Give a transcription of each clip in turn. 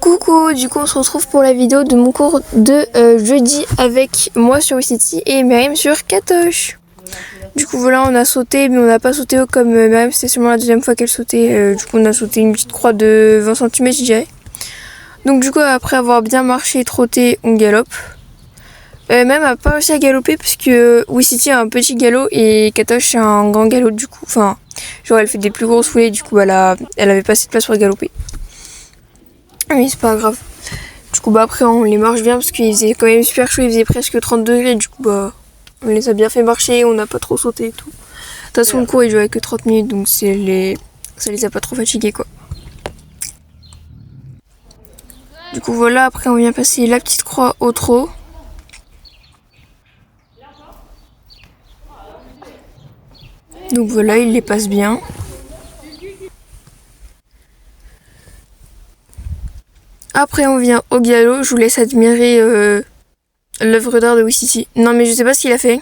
Coucou, du coup on se retrouve pour la vidéo de mon cours de jeudi avec moi sur WeCity et Myriam sur Katoche. Du coup voilà, on a sauté mais on n'a pas sauté haut comme Myriam, c'était seulement la deuxième fois qu'elle sautait. Du coup on a sauté une petite croix de 20 cm je dirais. Donc du coup après avoir bien marché et trotté, on galope. Même a pas réussi à galoper puisque WeCity a un petit galop et Katoche a un grand galop du coup. Enfin, genre elle fait des plus grosses foulées, du coup elle avait pas assez de place pour galoper. Mais c'est pas grave. Du coup, après, on les marche bien parce qu'il faisait quand même super chaud. Il faisait presque 30 degrés. Du coup, on les a bien fait marcher. On n'a pas trop sauté et tout. De toute façon, le cours, il durait que 30 minutes. Donc, ça les a pas trop fatigués, quoi. Du coup, voilà. Après, on vient passer la petite croix au trot. Donc, voilà, il les passe bien. Après, on vient au galop. Je vous laisse admirer l'œuvre d'art de WeCity. Non, mais je sais pas ce qu'il a fait.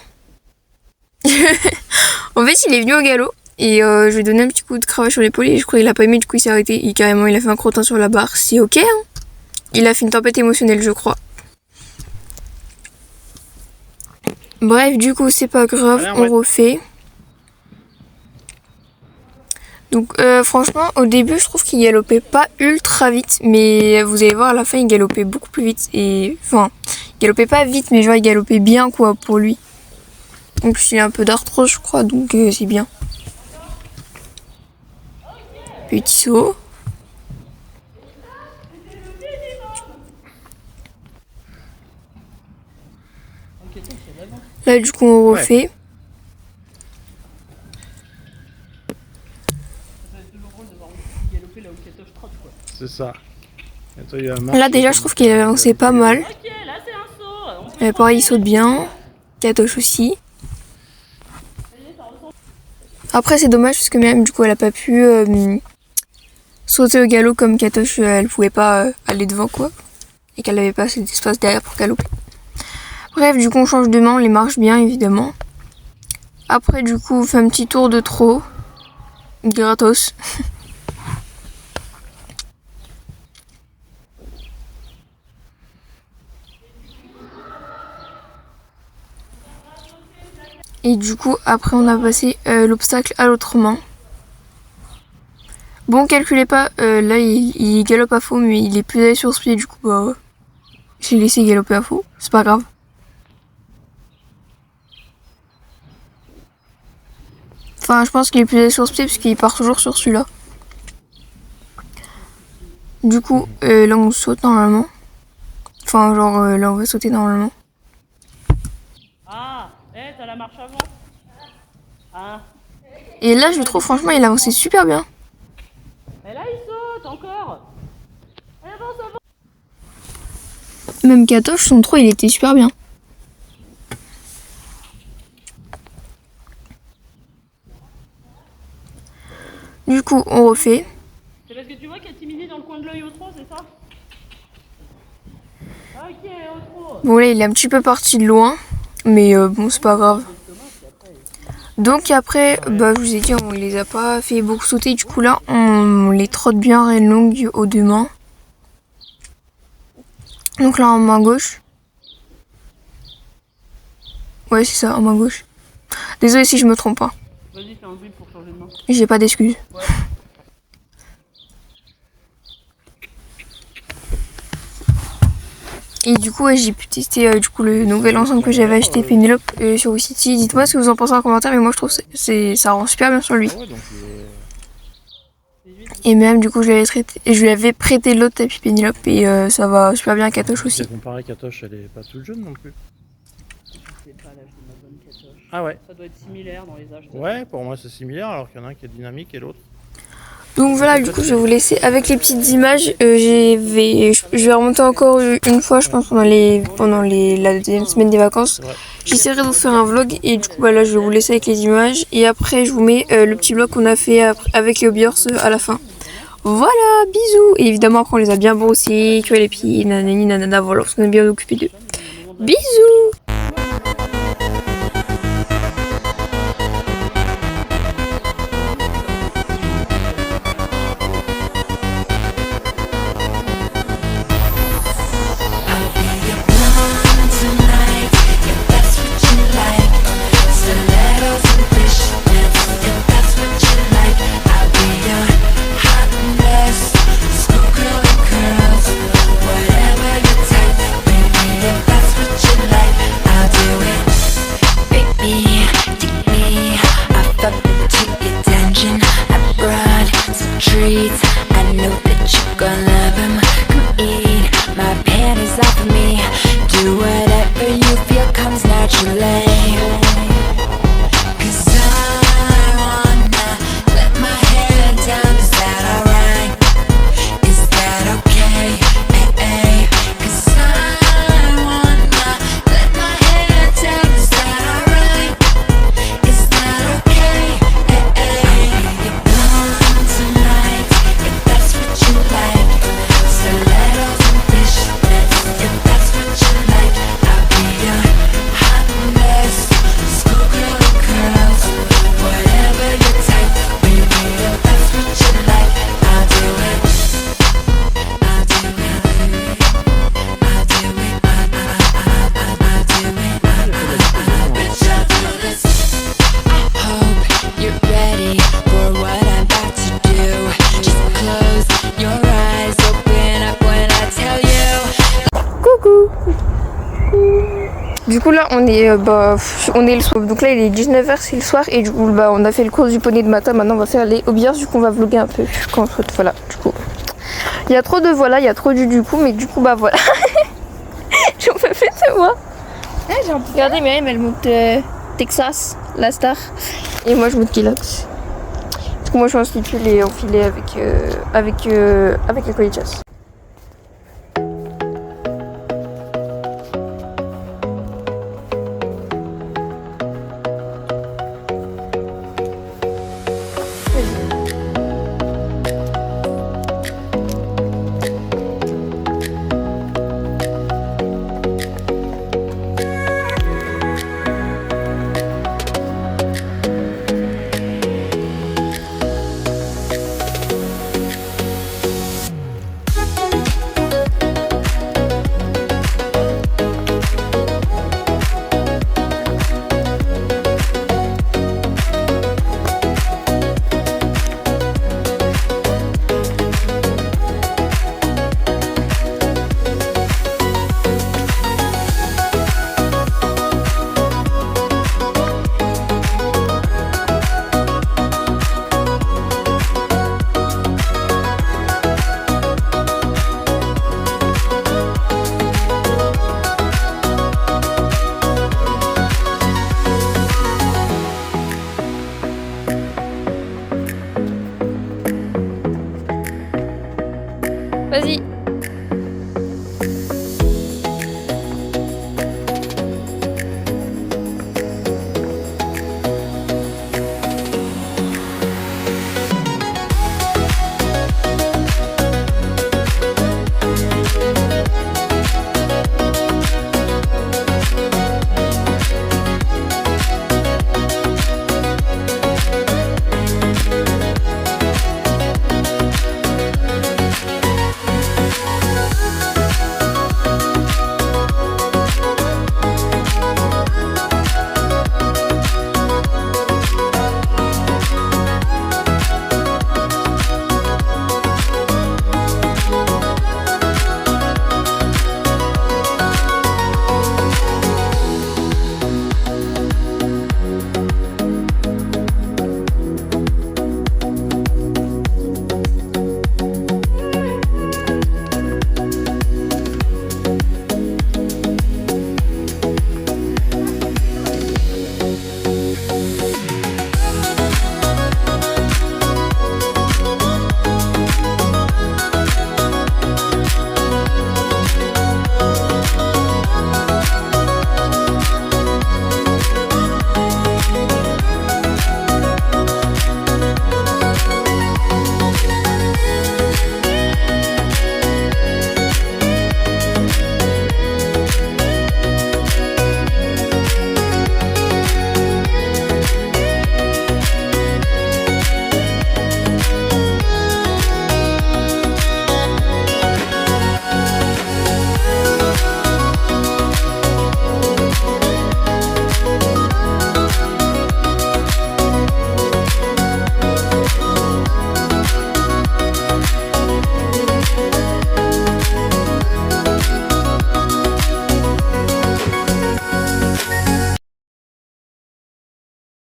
En fait, il est venu au galop et je lui ai donné un petit coup de cravache sur l'épaule et je crois qu'il a pas aimé. Du coup, il s'est arrêté. Il a fait un crottin sur la barre. C'est ok, hein. Il a fait une tempête émotionnelle, je crois. Bref, du coup, c'est pas grave. On refait. Donc franchement au début je trouve qu'il galopait pas ultra vite, mais vous allez voir à la fin il galopait beaucoup plus vite et enfin il galopait pas vite mais genre il galopait bien quoi pour lui. En plus il a un peu d'arthrose je crois donc c'est bien. Petit saut. Là du coup on refait. C'est ça. Là déjà je trouve qu'il a avancé pas mal. Pareil il saute bien. Katoche aussi. Après c'est dommage parce que même du coup elle a pas pu sauter au galop comme Katoche, elle pouvait pas aller devant quoi. Et qu'elle avait pas assez d'espace derrière pour galoper. Bref du coup on change de main, on les marche bien évidemment. Après du coup on fait un petit tour de trot. Gratos. Et du coup, après, on a passé l'obstacle à l'autre main. Bon, calculez pas, là, il galope à faux, mais il est plus allé sur ce pied, du coup, je l'ai laissé galoper à faux. C'est pas grave. Enfin, je pense qu'il est plus allé sur ce pied, parce qu'il part toujours sur celui-là. Du coup, là, on saute normalement. Enfin, genre, là, on va sauter normalement. T'as la marche avant. Ah. Et là, je trouve, franchement, il avançait super bien. Et là, il saute encore. Avance, avance. Même Katoche, son trot, il était super bien. Du coup, on refait. C'est parce que tu vois qu'il y a Timini dans le coin de l'œil au trot, c'est ça? Ok, au trot. Bon, là, il est un petit peu parti de loin. Mais bon, c'est pas grave. Donc après, je vous ai dit, on les a pas fait beaucoup sauter. Du coup là, on les trotte bien reine longue aux deux mains. Donc là, en main gauche. Ouais, c'est ça, en main gauche. Désolé si je me trompe pas. Vas-y, fais un dribble pour changer de main. J'ai pas d'excuses. Ouais. Et du coup, j'ai pu tester le nouvel ensemble que j'avais acheté Pénélope sur WeCity. Dites-moi ce que vous en pensez en commentaire, mais moi je trouve que ça rend super bien sur lui. Et même du coup, je lui avais prêté l'autre tapis Pénélope et ça va super bien à Katoche aussi. Comparé à Katoche, elle est pas toute jeune non plus. C'est pas l'âge de ma bonne Katoche. Ah ouais. Ça doit être similaire dans les âges. Ouais, pour moi c'est similaire alors qu'il y en a un qui est dynamique et l'autre. Donc voilà, du coup je vais vous laisser avec les petites images. Je vais remonter encore une fois, je pense, pendant la deuxième semaine des vacances. J'essaierai de vous faire un vlog et du coup là je vais vous laisser avec les images. Et après je vous mets le petit vlog qu'on a fait avec les hobbyhorse à la fin. Voilà, bisous. Et évidemment après on les a bien brossés, tu vois les pieds, nanani nanana, voilà, parce qu'on est bien occupé d'eux. Bisous. of them. Come eat my panties off of me. Do whatever you feel comes naturally. 'Cause I wanna let my hair down. Is that alright? Is that okay? Hey, hey. 'Cause I wanna let my hair down. Is that alright? Is that okay? Hey, hey. You're born tonight, if that's what you like. Stilettos and fishnets, if that's what you like. I'll be your hot mess, schoolgirl and curls, whatever your type. Baby, if that's what you like, I'll do it. I'll do it. I'll do it. I'll do it. Bitch, I'll do this. I hope you're ready for what I'm about to do. Just close your eyes, open up when I tell you. Coucou. Du coup là on est le soir. Donc là il est 19h, c'est le soir et du coup on a fait le cours du poney de matin. Maintenant on va faire les hobbies, du coup on va vlogger un peu. Voilà, du coup il y a trop de voilà, il y a trop du coup, mais du coup voilà. J'en peux plus de moi. Regardez Myriam elle monte Texas, la star, et moi je monte Kilox. Du coup moi je suis en slipule et enfilée avec les colliers de chasse. Vas-y.